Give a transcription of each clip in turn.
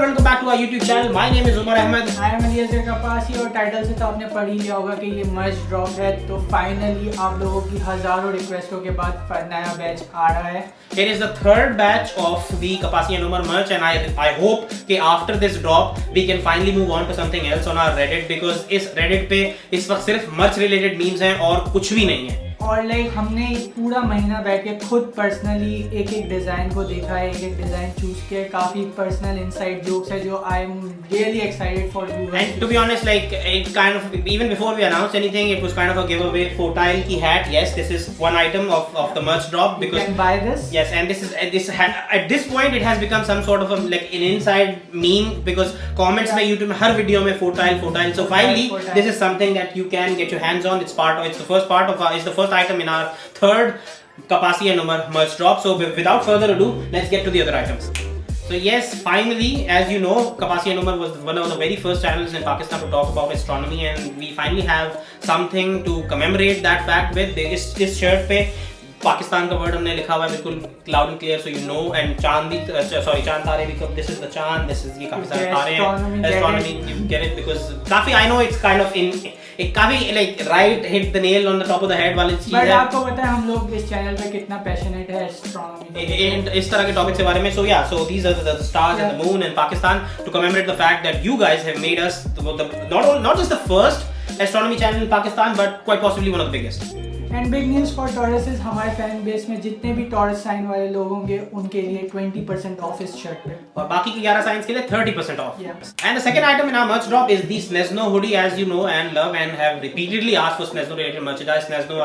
welcome back to our YouTube channel. My name is Umar Ahmed. I am Aliazar Kapasi और title से तो आपने पढ़ ही लिया होगा कि ये मर्च ड्रॉप है, तो फाइनली आप लोगों की हजारों रिक्वेस्टों के बाद नया बैच आ रहा है. It is the third batch of the Kapasi and Umar merch, and I hope कि after this drop we can finally move on to something else on our Reddit, because इस Reddit पे इस वक्त सिर्फ merch related memes हैं और कुछ भी नहीं है. और लाइक हमने पूरा महीना बैठ के खुद पर्सनली एक एक डिज़ाइन को देखा है, एक एक डिज़ाइन चूज किया, काफ़ी पर्सनल इनसाइड जोक्स है जो I am really excited for you. And to be honest, like it kind of, even before we announced anything, it was kind of a giveaway. Fortile ki hat, yes, this is one item of the merch drop, because you can buy this. Yes, and at this point it has become some sort of a like an inside meme, because comments में YouTube में हर video में Fortile. So finally, this is something that you can get your hands on. It's the first item in our third Kapasi and Umar merch drop. So without further ado, let's get to the other items. So yes, finally, as you know, Kapasi and Umar was one of the very first channels in Pakistan to talk about astronomy, and we finally have something to commemorate that fact with. इस shirt पे पाकिस्तान का word हमने लिखा हुआ है बिल्कुल cloud and clear, so you know. And चांद भी, सॉरी चांद तारे भी, दिस इज द चांद, दिस इज ये काफी सारे तारे हैं. Astronomy, you get it, because काफी, I know it's kind of in एक काफी like right hit the nail on the top of the head वाली चीज है. बट आपको पता है हम लोग इस चैनल पे कितना पैशनेट है एस्ट्रोनॉमी इस तरह के टॉपिक्स के बारे में. So yeah, so these are the stars and the moon in Pakistan to commemorate the fact that you guys have made us not just the first astronomy channel in Pakistan, but quite possibly one of the biggest. And big news for tauruses, हमारे fan base में जितने भी taurus sign वाले लोग होंगे उनके लिए 20% of इस शर्ट पे, और बाकी के 11 साइंस के लिए 30% off. And the second item in our merch drop is the Snezno hoodie, as you know and love and have repeatedly asked for Snezno related merchandise. Snezno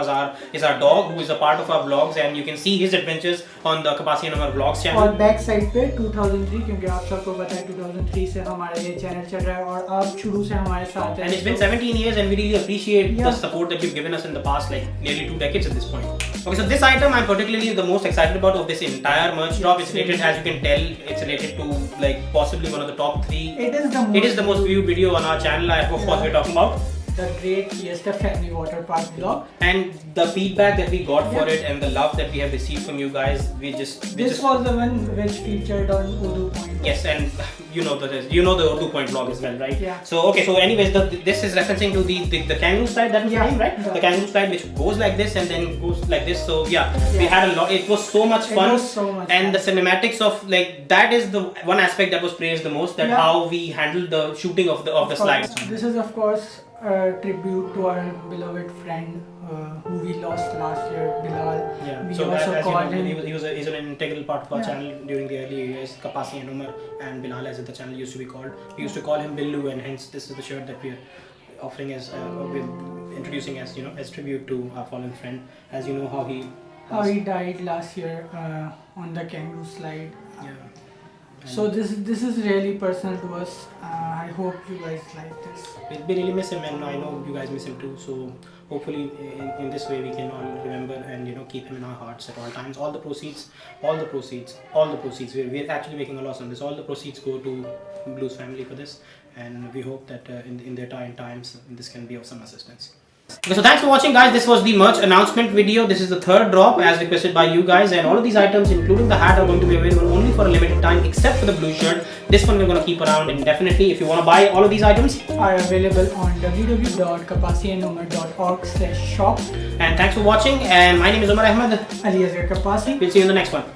is our dog who is a part of our vlogs, and you can see his adventures on the Kapasi and Umar vlogs channel. और back side पे 2003, क्योंकि आप सबको पता है 2003 से हमारा ये चैनल चल रहा है और आप शुरू से हमारे साथ हैं. And it's been 17 years, and we really appreciate the support that you've given us in the past, like nearly 2 decades at this point. Okay, so this item I'm particularly the most excited about of this entire merch drop. It's related, as you can tell, it's related to like possibly one of the top 3. It is the most viewed video on our channel. I hope what we're talking about. The Great Fiesta Family Water Park vlog, and the feedback that we got for it and the love that we have received from you guys, this was the one which featured on Urdu Point. Yes, and you know the Urdu Point vlog as well, right? Yeah. So okay, so anyways, this is referencing to the kangaroo slide, that was the name, right? The kangaroo slide, which goes like this and then goes like this. So yeah, we had a lot. It was so much fun. It was so much and fun. The cinematics of like that is the one aspect that was praised the most, that how we handled the shooting of the slides. This is of course a tribute to our beloved friend who we lost last year, Bilal. Yeah. We So also as called you know, him. he's an integral part of our channel during the early years. Kapasi and Umar and Bilal, as the channel used to be called. We used to call him Billu, and hence this is the shirt that we are offering as we're introducing as as tribute to our fallen friend. As you know how he died last year on the kangaroo slide. Yeah. So this is really personal to us. I hope you guys like this. We really miss him, and I know you guys miss him too. So hopefully in this way we can all remember and keep him in our hearts at all times. All the proceeds, we're actually making a loss on this. All the proceeds go to Blues family for this, and we hope that in their times this can be of some assistance. Okay, so thanks for watching, guys. This was the merch announcement video. This is the third drop as requested by you guys, and all of these items, including the hat, are going to be available only for a limited time, except for the blue shirt. This one we're going to keep around indefinitely. If you want to buy all of these items, are available on www.kapasiandumar.org/shop. And thanks for watching. And my name is Umar Ahmed. Aliazar Kapasi. We'll see you in the next one.